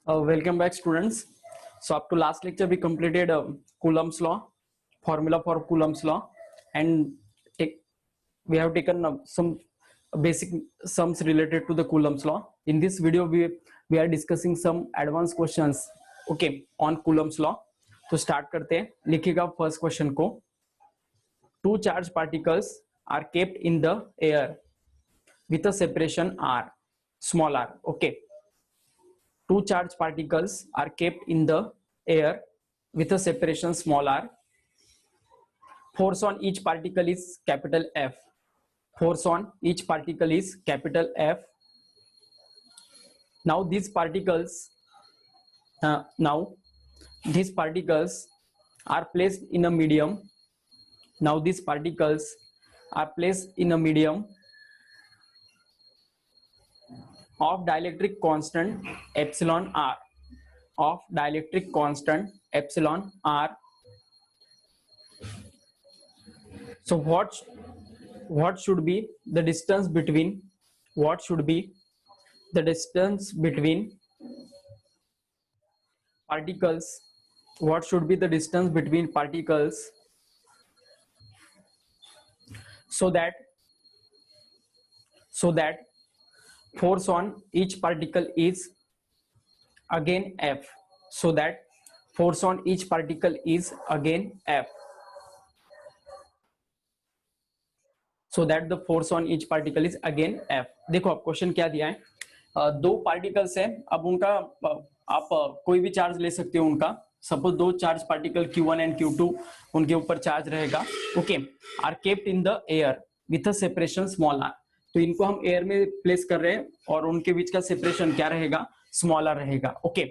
Welcome back, students. So up to last lecture, we completed Coulomb's law, formula for Coulomb's law, and we have taken some basic sums related to the Coulomb's law. In this video, we are discussing some advanced questions, okay, on Coulomb's law. तो start करते हैं. लिखिएगा first question को. Two charged particles are kept in the air with a separation r, small r, okay. Two charged particles are kept in the air with a separation small r. Force on each particle is capital F. Force on each particle is capital F. Now these particles are placed in a medium. Now these particles are placed in a medium of dielectric constant epsilon r, of dielectric constant epsilon r. So what should be the distance between particles? What should be the distance between particles so that force on each particle is again F, so that force on each particle is again F, so that the force on each particle is again F. देखो अब question क्या दिया है, दो particles है, अब उनका आप कोई भी चार्ज ले सकते हो उनका. सपोज दो charge particle Q1 and Q2 उनके ऊपर चार्ज रहेगा, okay, are kept in the air with a separation small R. तो इनको हम एयर में प्लेस कर रहे हैं और उनके बीच का सेपरेशन क्या रहेगा, स्मॉल आर रहेगा, ओके.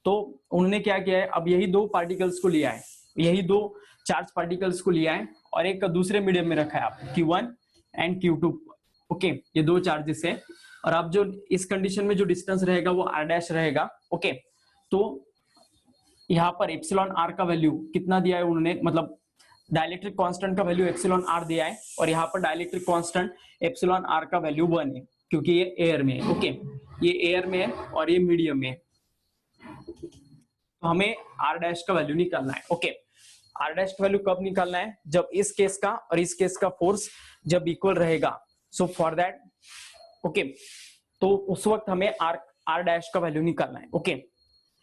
तो उन्होंने क्या किया है, अब यही दो पार्टिकल्स को लिया है, यही दो चार्ज पार्टिकल्स को लिया है और एक दूसरे मीडियम में रखा है आप Q1 एंड Q2, ओके. ये दो चार्जेस है और अब जो इस कंडीशन में जो डिस्टेंस रहेगा वो r डैश रहेगा, ओके. तो यहाँ पर एप्सिलॉन r का वैल्यू कितना दिया है उन्होंने, मतलब डाइलेक्ट्रिक कांस्टेंट का वैल्यू एप्सिलॉन r दिया है और यहाँ पर डाइलेक्ट्रिक कांस्टेंट एप्सिलॉन r का वैल्यू 1 है, क्योंकि ये एयर में है, ओके. ये एयर में है और ये मीडियम में है. तो हमें r डैश का वैल्यू निकालना है, ओके. r डैश का वैल्यू कब निकालना है, जब इस केस का और इस केस का फोर्स जब इक्वल रहेगा. सो फॉर दैट, ओके, तो उस वक्त हमें r डैश का वैल्यू निकालना है, ओके.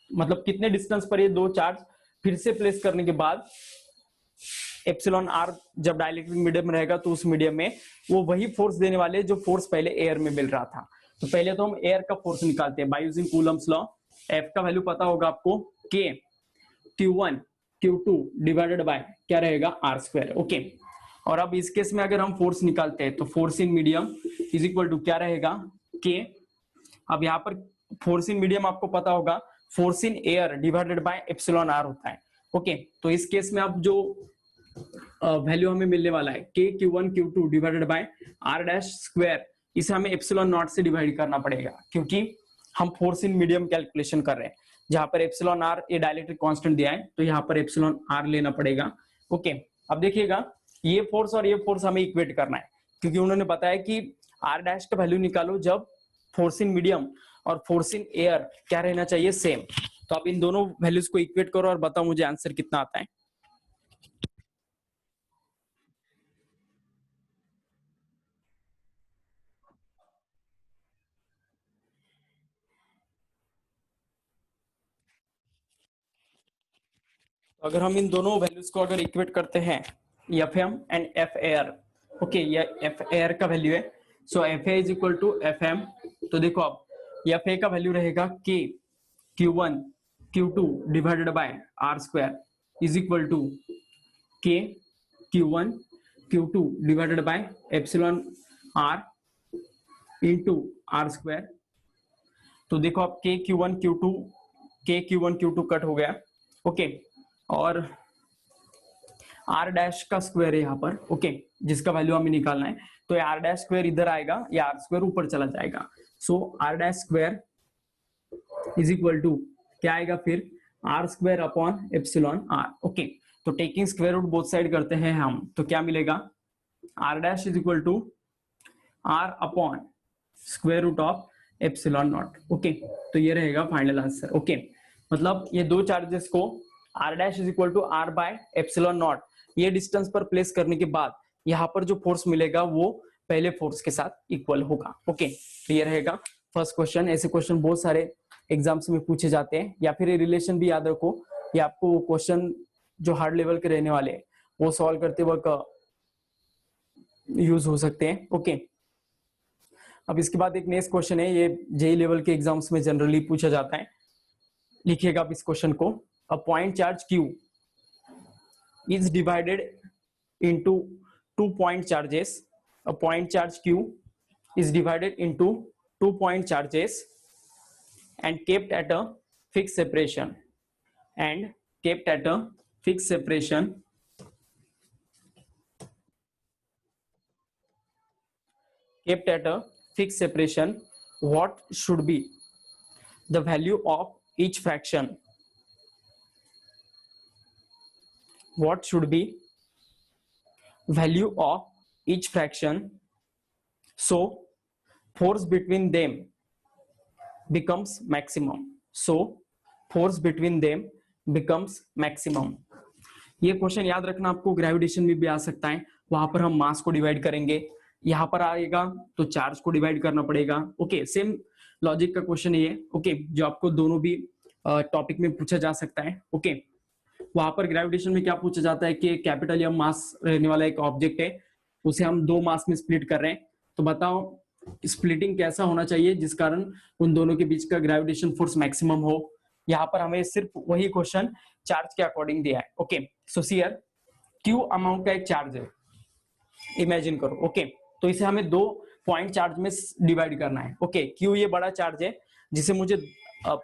मतलब कितने डिस्टेंस पर ये दो चार्ज फिर से प्लेस करने के बाद एप्सिलॉन r जब डाइलेक्ट्रिक मीडियम में रहेगा तो उस मीडियम में वो वही फोर्स देने वाले जो फोर्स पहले एयर में मिल रहा था. तो पहले तो हम एयर का फोर्स निकालते हैं by using Coulomb's law. F का वैल्यू पता होगा आपको, K Q1 Q2 divided bye क्या रहेगा, r स्क्वायर, ओके. और अब इस केस में अगर हम फोर्स निकालते हैं तो force in medium is equal to क्या रहेगा, K. अब यहाँ पर फोर्स इन मीडियम आपको पता होगा, force in air divided by epsilon r होता है, ओके. तो इस केस में अब जो वैल्यू हमें मिलने वाला है K Q1 Q2 divided by r dash square, इसे हमें एप्सिलॉन नॉट से डिवाइड करना पड़ेगा क्योंकि हम फोर्स इन मीडियम कैलकुलेशन कर रहे हैं. जहां पर एप्सिलॉन r ये डाइलेक्ट्रिक कांस्टेंट दिया है तो यहाँ पर एप्सिलॉन r लेना पड़ेगा, ओके. अब देखिएगा ये फोर्स और ये फोर्स हमें इक्वेट करना है क्योंकि उन्होंने बताया कि r डैश का वैल्यू निकालो जब फोर्स इन मीडियम और फोर्स इन एयर क्या रहना चाहिए, सेम. तो आप इन दोनों वैल्यूज को इक्वेट करो और बताओ मुझे आंसर कितना आता है. तो अगर हम इन दोनों वैल्यूज को अगर इक्वेट करते हैं, Fm and F air, okay, ये F एयर का वैल्यू है. So Fa is equal to Fm. तो देखो अब Fa का वैल्यू रहेगा K Q1 Q2 divided by r square is equal to K Q1 Q2 divided by epsilon r into r square. तो देखो अब K Q1 Q2 कट हो गया, ओके. और r डैश का स्क्वायर है यहाँ पर, ओके, जिसका वैल्यू हमें निकालना है. तो r डैश स्क्वायर इधर आएगा या r स्क्वायर ऊपर चला जाएगा. So r dash square is equal to क्या आएगा फिर, r square upon epsilon r, okay. तो taking square root both side करते हैं हम, तो क्या मिलेगा, r dash is equal to r upon square root of epsilon not. Okay, तो ये रहेगा फाइनल आंसर। ओके, मतलब ये दो चार्जेस को r dash is equal to r by epsilon not ये डिस्टेंस पर प्लेस करने के बाद यहाँ पर जो फोर्स मिलेगा वो पहले फोर्स के साथ इक्वल होगा। ओके, तो ये रहेगा फर्स्ट क्वेश्चन। ऐसे क्वेश्चन बहुत सारे एग्जाम्स में पूछे जाते हैं, या फिर ये रिलेशन भी याद रखो, ये आपको क्वेश्चन जो हार्ड लेवल के रहने वाले हैं वो सॉल्व करते वक्त यूज हो सकते हैं। ओके, अब इसके बाद एक नेक्स्ट क्वेश्चन है, ये जेई लेवल के एग्जाम्स में जनरली पूछा जाता है। लिखिएगा आप इस क्वेश्चन को। A point charge Q is divided into 2 point charges. A point charge Q is divided into 2 point charges and kept at a fixed separation. And kept at a fixed separation. Kept at a fixed separation. What should be the value of each fraction? What should be value of each fraction so force between them becomes maximum? So force between them becomes maximum. ये question याद रखना आपको, gravitation में भी आ सकता है। वहां पर हम मास को डिवाइड करेंगे, यहाँ पर आएगा तो चार्ज को डिवाइड करना पड़ेगा। ओके, सेम लॉजिक का क्वेश्चन है ये। ओके, जो आपको दोनों भी टॉपिक में पूछा जा सकता है। ओके, वहां पर ग्रेविटेशन में क्या पूछा जाता है कि कैपिटल या मास रहने वाला एक ऑब्जेक्ट है, उसे हम दो मास में स्प्लिट कर रहे हैं, तो बताओ स्प्लिटिंग कैसा होना चाहिए जिस कारण उन दोनों के बीच का ग्रेविटेशन फोर्स मैक्सिमम हो। यहाँ पर हमें सिर्फ वही क्वेश्चन चार्ज के अकॉर्डिंग दिया है। Okay, so here Q amount का एक चार्ज है, इमेजिन करो। ओके, तो इसे हमें दो पॉइंट चार्ज में डिवाइड करना है। ओके, क्यू ये बड़ा चार्ज है जिसे मुझे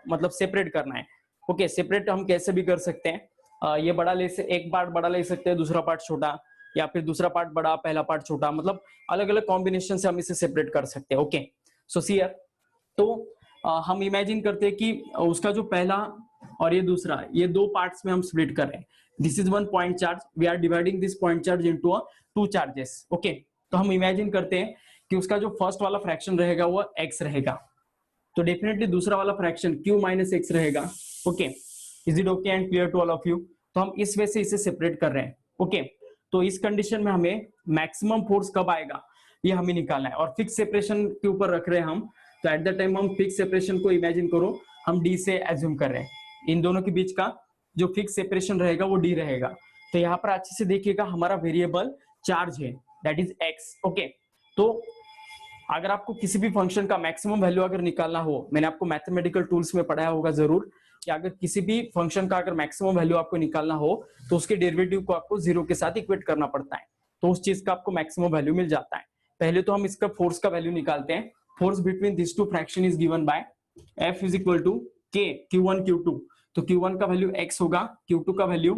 मतलब सेपरेट करना है। ओके, सेपरेट हम कैसे भी कर सकते हैं, ये बड़ा ले से एक पार्ट बड़ा ले सकते हैं, दूसरा पार्ट छोटा, या फिर दूसरा पार्ट बड़ा पहला पार्ट छोटा, मतलब अलग अलग कॉम्बिनेशन से हम इसे सेपरेट कर सकते हैं। ओके, सो हियर तो हम इमेजिन करते हैं कि उसका जो पहला और ये दूसरा, ये दो पार्ट्स में हम स्प्लिट कर रहे हैं। This is one point charge, we are dividing this point charge into two charges. Okay, तो हम इमेजिन करते हैं कि उसका जो फर्स्ट वाला फ्रैक्शन रहेगा वो x रहेगा, तो डेफिनेटली दूसरा वाला फ्रैक्शन q माइनस एक्स रहेगा। Okay, is it okay and clear to all of you? तो हम इस वे से इसे सेपरेट कर रहे हैं। ओके, तो इस कंडीशन में हमें मैक्सिमम फोर्स कब आएगा ये हमें निकालना है, और फिक्स सेपरेशन के ऊपर रख रहे हैं हम, तो एट द टाइम हम फिक्स सेपरेशन को इमेजिन करो हम d से एज्यूम कर रहे हैं, इन दोनों के बीच का जो फिक्स सेपरेशन रहेगा वो d रहेगा। तो यहाँ पर अच्छे से देखिएगा हमारा वेरिएबल चार्ज है, दैट इज x। ओके, तो अगर आपको किसी भी फंक्शन का मैक्सिमम वैल्यू अगर निकालना हो, मैंने आपको मैथमेटिकल टूल्स में पढ़ाया होगा जरूर कि अगर किसी भी फंक्शन का अगर मैक्सिमम वैल्यू आपको निकालना हो तो उसके डेरिवेटिव को आपको जीरो के साथ इक्वेट करना पड़ता है, तो उस चीज का आपको मैक्सिमम वैल्यू मिल जाता है। पहले तो हम इसका फोर्स का वैल्यू निकालते हैं। Force between this two fraction is given by F is equal to K Q1 Q2, तो Q1 का वैल्यू x होगा, Q2 का वैल्यू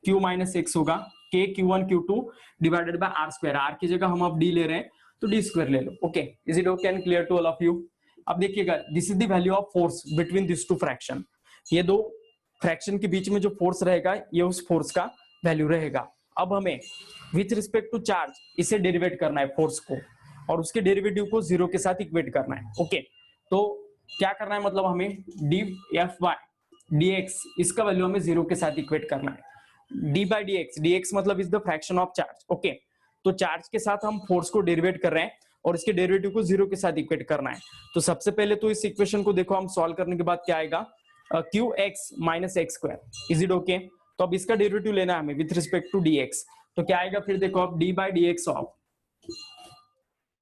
Q माइनस एक्स होगा, के Q1 Q2 divided by r square, r की जगह हम अब d ले रहे हैं तो d स्क्वायर ले लो। Okay, is it okay and clear to all of you? अब देखिएगा this is the value of force between this two fraction, ये दो फ्रैक्शन के बीच में जो फोर्स रहेगा ये उस फोर्स का वैल्यू रहेगा। अब हमें विथ रिस्पेक्ट टू चार्ज इसे डेरिवेट करना है फोर्स को, और उसके डेरिवेटिव को जीरो के साथ इक्वेट करना है। ओके, तो क्या करना है, मतलब हमें D F by D x इसका वैल्यू हमें जीरो के साथ इक्वेट करना है। डी बाई डी एक्स मतलब is the fraction of charge. Okay, तो चार्ज के साथ हम फोर्स को डेरिवेट कर रहे हैं और इसके डेरिवेटिव को जीरो के साथ इक्वेट करना है। तो सबसे पहले तो इस इक्वेशन को देखो, हम सॉल्व करने के बाद क्या आएगा, Q X minus X square, is it okay? तो अब इसका डेरिवेटिव लेना है हमें with respect to D X, तो क्या आएगा फिर देखो अब D by D X of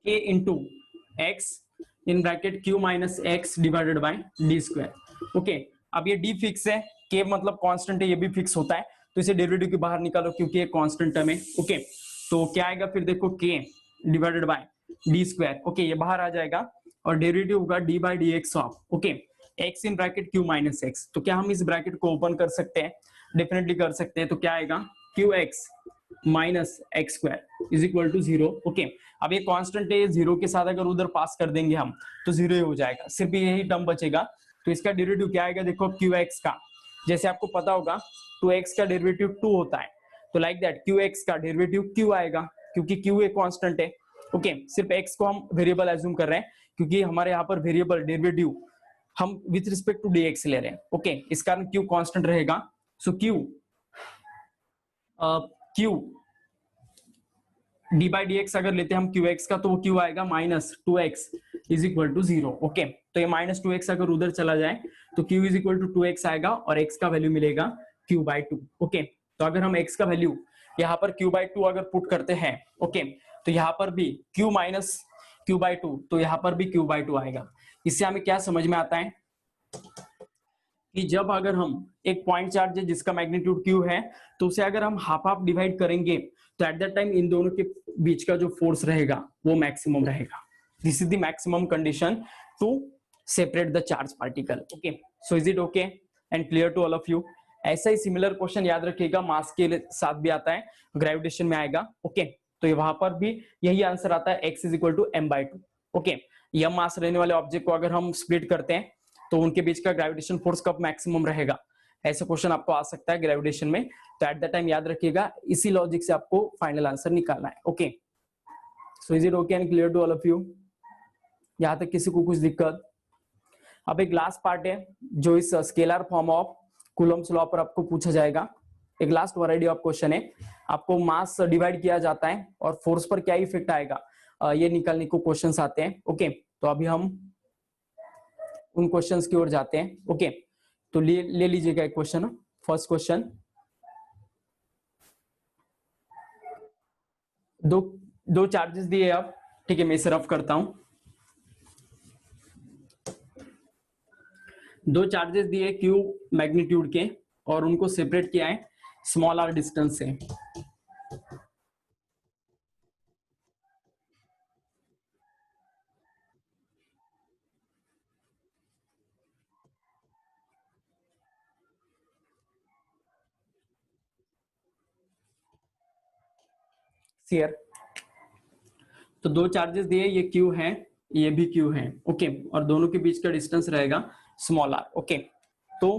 K into X in bracket Q minus X divided by D square. Okay, अब ये डी फिक्स है, के मतलब कांस्टेंट है, ये भी फिक्स होता है, तो इसे डेरिवेटिव के बाहर निकालो क्योंकि ये कांस्टेंट टर्म है। ओके, तो क्या आएगा फिर देखो के divided by D square. Okay, ये बाहर आ जाएगा और डेरिवेटिव होगा D by D X of okay x in bracket Q minus x. तो क्या हम इस ब्रैकेट को ओपन कर सकते हैं? डेफिनेटली कर सकते हैं। तो क्या आएगा Q X minus X square is equal to zero. Okay, अब ये कांस्टेंट है, जीरो के साथ अगर उधर पास कर देंगे हम तो जीरो ही हो जाएगा, सिर्फ यही टर्म बचेगा। तो इसका डेरिवेटिव क्या आएगा देखो क्यू एक्स का, जैसे आपको पता होगा 2x का डेरिवेटिव 2 होता है, तो लाइक दैट क्यू एक्स का डेरिवेटिव क्यू आएगा क्योंकि क्यू एक कांस्टेंट है। ओके सिर्फ x को हम वेरिएबल एज्यूम कर रहे हैं क्योंकि हमारे यहाँ पर वेरिएबल डेरिवेटिव हम विथ रिस्पेक्ट टू dx ले रहे हैं। ओके इस कारण q कांस्टेंट रहेगा। सो q D by D x अगर लेते हैं हम क्यू एक्स का तो वो क्यू आएगा -2x is equal to 0। Okay तो ये -2x अगर उधर चला जाए तो q is equal to 2x आएगा और x का वैल्यू मिलेगा q/2। ओके तो अगर हम x का वैल्यू यहाँ पर q/2 अगर पुट करते हैं ओके तो यहाँ पर भी q माइनस q/2 तो यहाँ पर भी q/2 आएगा। इससे हमें क्या समझ में आता है कि जब अगर हम एक पॉइंट चार्ज है जिसका मैग्नीट्यूड q है तो उसे अगर हम हाफ हाफ डिवाइड करेंगे तो एट दैट टाइम इन दोनों के बीच का जो फोर्स रहेगा वो मैक्सिमम रहेगा। This is the maximum condition to separate the charge particle. Okay so is it okay and clear to all of you. ऐसा ही सिमिलर क्वेश्चन याद रखिएगा मास के साथ भी आता है, ग्रेविटेशन में आएगा। ओके तो वहां पर भी यही आंसर आता है x is equal to m/2। Okay यह मास रहने वाले ऑब्जेक्ट को अगर हम स्प्लिट करते हैं तो उनके बीच का ग्रेविटेशन फोर्स कब मैक्सिमम रहेगा, ऐसा क्वेश्चन आपको आ सकता है ग्रेविटेशन में। तो एट द टाइम याद रखिएगा इसी लॉजिक से आपको फाइनल आंसर निकालना है। Okay so is it okay and clear to all of you. यहां तक किसी को कुछ दिक्कत? अब एक लास्ट पार्ट है जो इस scalar form of Coulomb's law पर आपको पूछा जाएगा। एक लास्ट वैरायटी ऑफ क्वेश्चन है, आपको मास डिवाइड किया जाता है और फोर्स पर क्या इफेक्ट आएगा ये निकालने को क्वेश्चंस आते हैं। ओके तो अभी हम उन क्वेश्चंस की ओर जाते हैं। ओके तो ले लीजिएगा एक क्वेश्चन। फर्स्ट क्वेश्चन, दो चार्जेस दिए अब, ठीक है मैं इसे रफ करता हूं। दो चार्जेस दिए क्यू मैग्नीट्यूड के और उनको सेपरेट किया है स्मॉल आर डिस्टेंस से। शेयर तो दो चार्जेस दिए, ये क्यू है ये भी क्यू है। ओके और दोनों के बीच का डिस्टेंस रहेगा स्मॉल आर। ओके तो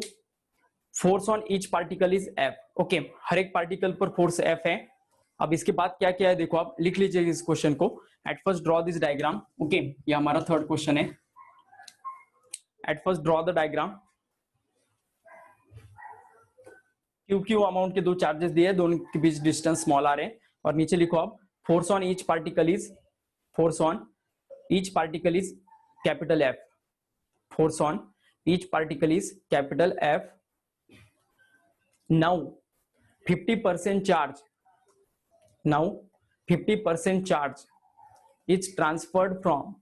force on each particle is F. Okay हर एक पार्टिकल पर फोर्स एफ है। अब इसके बाद क्या क्या है देखो, आप लिख लीजिए इस क्वेश्चन को। At first draw this diagram. Okay ये हमारा थर्ड क्वेश्चन है। At first draw the diagram. Q Q amount के दो चार्जेस दिए, दोनों के बीच डिस्टेंस स्मॉल आर है और नीचे लिखो आप force on each particle is, force on each particle is capital F. Force on each particle is capital F. Now 50% charge, now 50% charge is transferred from,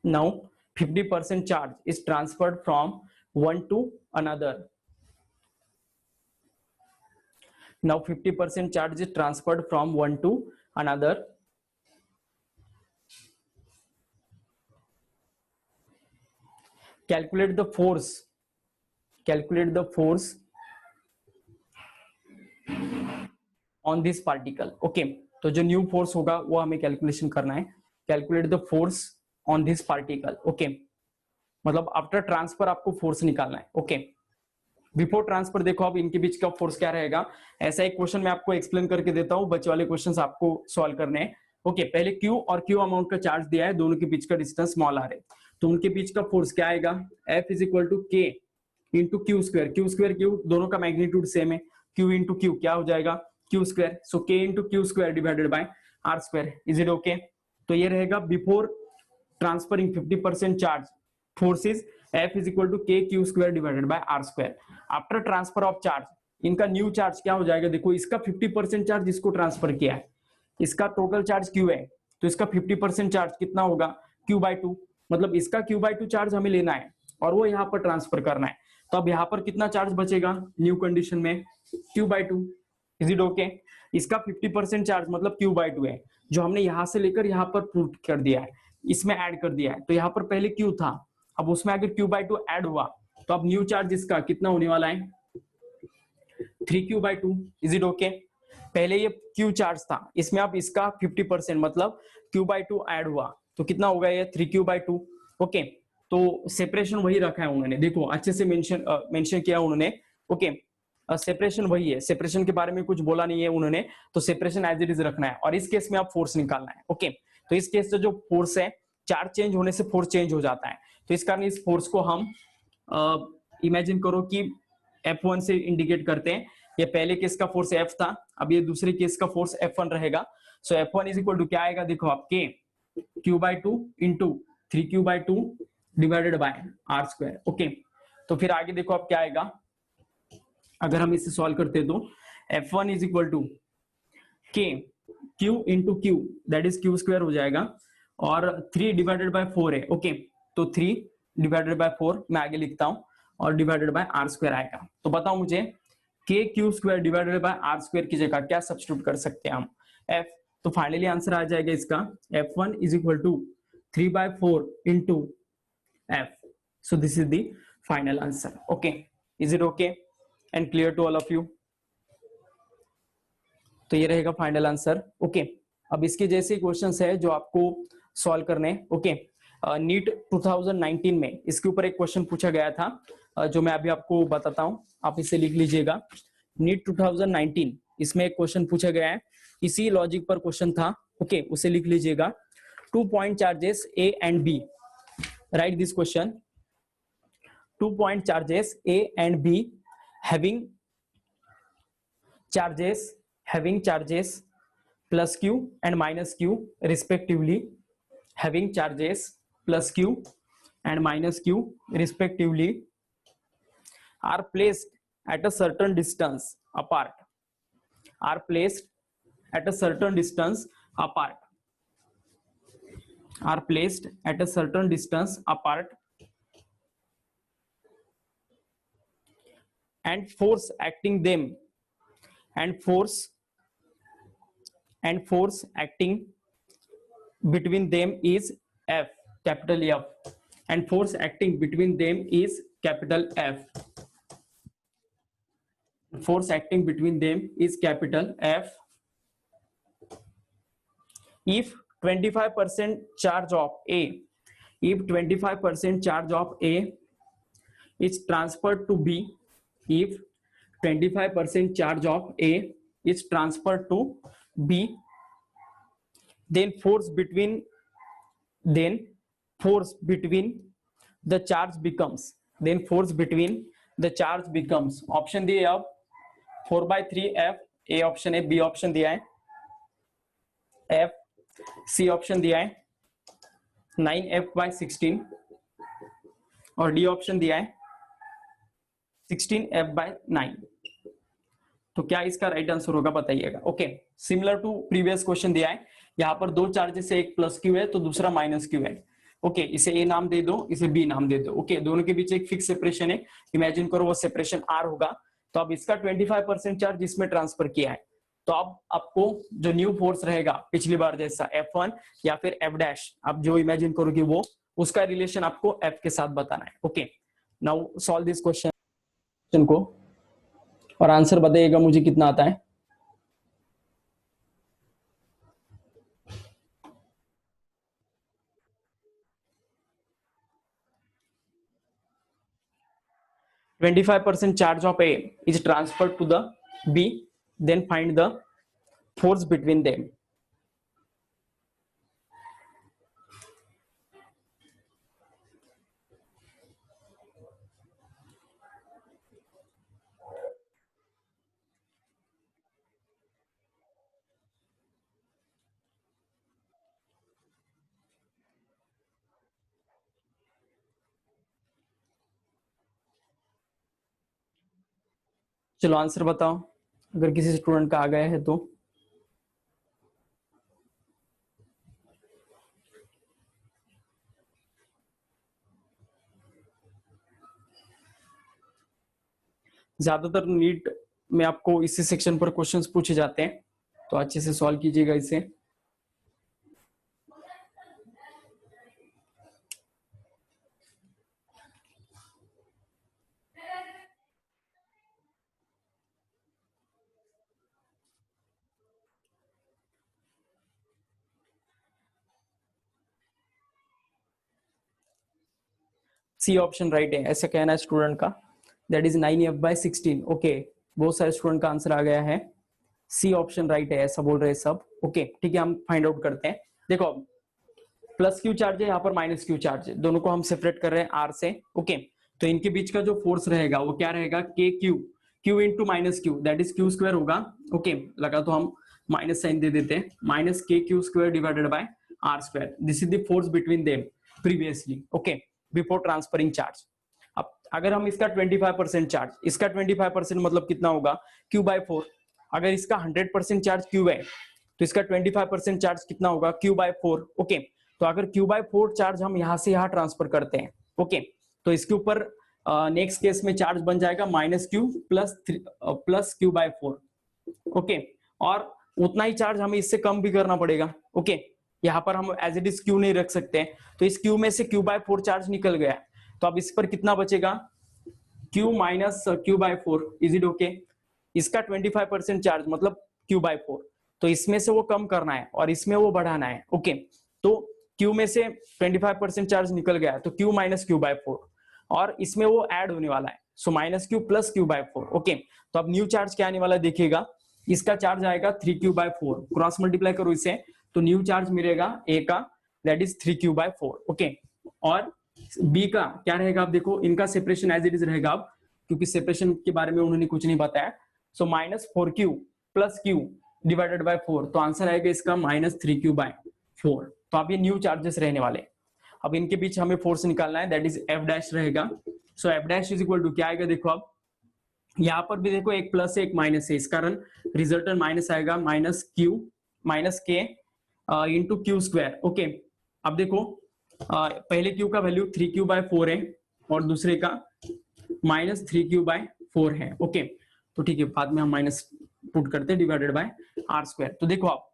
now 50% charge is transferred from one to another. Now 50% charge is transferred from one to another. Calculate the force, calculate the force on this particle. Okay तो जो new force होगा वो हमें calculation करना है। Calculate the force on this particle. Okay मतलब after transfer आपको force निकालना है। ओके बिफोर ट्रांसफर देखो अब इनके बीच का फोर्स क्या रहेगा, ऐसा एक क्वेश्चन मैं आपको एक्सप्लेन करके देता हूँ, बच्चे वाले क्वेश्चंस आपको सॉल्व करने हैं। ओके पहले क्यू और क्यू अमाउंट का चार्ज दिया है, दोनों के बीच का डिस्टेंस स्मॉल आर है, तो उनके बीच का फोर्स क्या आएगा, F is equal to K into Q square. Q square Q, दोनों का मैग्नीट्यूड सेम है, क्यू इंटू क्यू क्या हो जाएगा Q square. So K into Q square divided by R square. Is it okay? तो ये रहेगा before transferring 50% charge force is F is equal to K Q square divided by R square. After transfer of charge इनका new charge क्या हो जाएगा, देखो इसका 50% charge इसको ट्रांसफर किया है, इसका टोटल चार्ज क्यू है तो इसका 50% चार्ज कितना होगा q/2, मतलब इसका q/2 चार्ज हमें लेना है और वो यहाँ पर ट्रांसफर करना है। तो अब यहाँ पर कितना चार्ज बचेगा न्यू कंडीशन में q/2। Is it okay? इसका 50% चार्ज मतलब q/2 है जो हमने यहां से लेकर यहाँ पर पुट कर दिया है, इसमें ऐड कर दिया है। तो यहाँ पर पहले q था, अब उसमें अगर q/2 ऐड हुआ तो अब न्यू चार्ज इसका कितना होने वाला है 3q/2। Is it okay? पहले ये q चार्ज था, इसमें अब इसका 50% मतलब q/2 ऐड हुआ तो कितना होगा ये 3q/2। ओके तो सेपरेशन वही रखा है उन्होंने, देखो अच्छे से मेंशन किया उन्होंने। ओके सेपरेशन वही है, सेपरेशन के बारे में कुछ बोला नहीं है उन्होंने, तो सेपरेशन एज इट इज रखना है। और इस केस में आप फोर्स निकालना है। ओके, तो इस केस से जो फोर्स है, चार्ज चेंज होने से फोर्स चेंज हो जाता है, तो इस कारण इस फोर्स को हम इमेजिन करो कि F1 से इंडिकेट करते हैं। ये पहले केस का फोर्स F था, अब ये दूसरे केस का फोर्स F1 रहेगा। सो F1 इज इक्वल टू क्या आएगा, देखो आप K Q/2 into 3Q/2 divided by R square. Okay, तो फिर आगे देखो आप क्या आएगा, अगर हम इसे सॉल्व करते तो F1 is equal to K Q into Q, that is Q square हो जाएगा, और 3 डिवाइडेड बाय 4 है। ओके, तो 3 डिवाइडेड बाय 4 मैं आगे लिखता हूं, और डिवाइडेड बाय R स्क्वायर आएगा। तो बताओ मुझे K Q square divided by R square की जगह क्या सब्स्टिट्यूट कर सकते हैं हम, F। तो फाइनली आंसर आ जाएगा इसका F1 is equal to 3/4 into F। So this is the final answer. Okay, is it okay and clear to all of you? तो ये रहेगा फाइनल आंसर। ओके, अब इसके जैसे क्वेश्चंस है जो आपको सॉल्व करने हैं। ओके, नीट 2019 में इसके ऊपर एक क्वेश्चन पूछा गया था, जो मैं अभी आपको बताता हूं, आप इसे लिख लीजिएगा। नीट 2019 इसमें एक क्वेश्चन पूछा गया है, इसी लॉजिक पर क्वेश्चन था। ओके, उसे लिख लीजिएगा। 2 point charges A and B, right this question. 2 point charges A and B having charges plus Q and minus Q respectively, having charges plus Q and minus Q respectively, are placed at a certain distance apart, are placed at a certain distance apart, are placed at a certain distance apart, and force acting them, and force acting between them is F, capital F, and force acting between them is capital F, force acting between them is capital F. If 25% charge of A, if 25% charge of A is transferred to B, if 25% charge of A is transferred to B, then force between the charge becomes, option दिए अब 4/3 F, A option है, B option दिया है F, C option दिया है 9F/16, और D option दिया है 16F/9। तो क्या इसका राइट आंसर होगा बताइएगा। Okay, similar to previous question दिया है, यहाँ पर 2 चार्जेस है, एक प्लस क्यू है तो दूसरा माइनस क्यू है। ओके, इसे ए नाम दे दो, इसे बी नाम दे दो। ओके, दोनों के बीच एक फिक्स सेपरेशन है, इमेजिन करो वो सेपरेशन आर होगा। तो अब इसका 25% चार्ज इसमें ट्रांसफर किया है, तो अब आपको जो न्यू फोर्स रहेगा पिछली बार जैसा F1 या फिर F', आप जो इमेजिन करोगे वो, उसका रिलेशन आपको F के साथ बताना है। Okay, now solve this question को, और आंसर बताइएगा मुझे कितना आता है। %25 charge of A is transferred to the B, then find the force between them. चलो आंसर बताओ, अगर किसी स्टूडेंट का आ गया है तो। ज्यादातर नीट में आपको इसी सेक्शन पर क्वेश्चंस पूछे जाते हैं, तो अच्छे से सॉल्व कीजिएगा इसे। सी ऑप्शन राइट है, ऐसा कहना है स्टूडेंट का, दैट इज 9F/16। ओके, बहुत सारे स्टूडेंट का आंसर आ गया है, सी ऑप्शन राइट है, ऐसा बोल रहे हैं सब। ओके ठीक है, हम फाइंड आउट करते हैं। देखो प्लस क्यू चार्ज है, यहाँ पर माइनस क्यू चार्ज है, दोनों को हम सेपरेट कर रहे हैं आर से। ओके तो इनके बीच का जो फोर्स रहेगा वो क्या रहेगा, के Q, Q into minus Q, that is Q square होगा। ओके लगा तो हम माइनस साइन दे देते हैं, minus K Q square divided by R square. This is the force between them previously, okay before transferring charge. अब अगर हम इसका 25% चार्ज, इसका 25% मतलब कितना होगा, क्यू बाय 4। अगर इसका 100% चार्ज क्यू है तो इसका 25% चार्ज कितना होगा, क्यू बाय 4। ओके तो अगर क्यू बाय 4 चार्ज हम यहां से यहां ट्रांसफर करते हैं, ओके तो इसके ऊपर नेक्स्ट केस में चार्ज बन जाएगा minus Q plus Q by 4। Okay और उतना ही चार्ज हमें इससे कम भी करना पड़ेगा। ओके यहाँ पर हम एज इट इज क्यू नहीं रख सकते, तो इस क्यू में से क्यू बाय 4 चार्ज निकल गया, तो अब इस पर कितना बचेगा, Q minus Q by 4। Is it okay? इसका 25% चार्ज मतलब क्यू बाय 4, तो इसमें से वो कम करना है और इसमें वो बढ़ाना है। ओके तो क्यू में से 25% चार्ज निकल गया तो क्यू माइनस क्यू बाय 4, और इसमें वो ऐड होने वाला है, so minus Q plus Q by 4। Okay तो अब न्यू चार्ज क्या आने वाला देखिएगा, इसका चार्ज आएगा 3q बाय 4, क्रॉस मल्टीप्लाई करो इसे तो न्यू चार्ज मिलेगा ए का, that is 3q by 4। Okay और बी का क्या रहेगा, आप देखो इनका सेपरेशन एज इट इज रहेगा अब, क्योंकि सेपरेशन के बारे में उन्होंने कुछ नहीं बताया। So minus 4q plus q divided by 4, तो आंसर आएगा इसका माइनस 3q बाय 4। तो आप ये न्यू चार्जेस रहने वाले। अब इनके बीच हमें फोर्स निकालना है, दैट इज एफ डैश रहेगा। So F dash is equal to क्या आएगा, देखो अब यहाँ पर भी देखो एक प्लस है एक माइनस है, इस कारण रिजल्टेंट माइनस आएगा, माइनस के इंटू क्यू स्क्वायर। ओके अब देखो पहले क्यू का वैल्यू 3q बाय 4 है और दूसरे का माइनस 3q बाय 4 है। ओके तो ठीक है, बाद में हम माइनस पुट करते हैं डिवाइडेड बाय आर स्क्वायर। तो देखो आप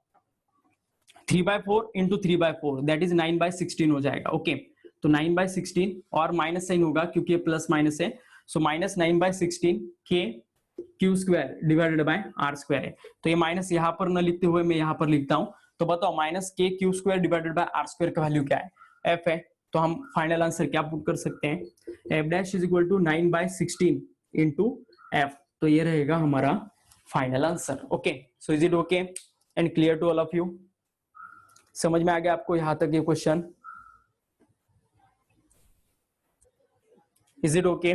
3 by 4 into 3 by 4 that is 9 by 16 हो जाएगा। ओके तो 9 बाय 16 और माइनस साइन होगा क्योंकि ये प्लस माइनस है, so minus 9 by 16 K Q square divided by R square है। तो ये माइनस यहाँ पर न लिखते हुए मैं यहाँ पर लिखता हूँ, तो बताओ minus K Q square divided by R square का वैल्यू क्या है, एफ है। तो हम फाइनल आंसर क्या पुट कर सकते हैं, F dash is equal to 9 by 16 into F, तो ये रहेगा हमारा final answer. Okay so is it okay and clear to all of you? समझ में आ गया आपको यहां तक ये क्वेश्चन? Is it okay?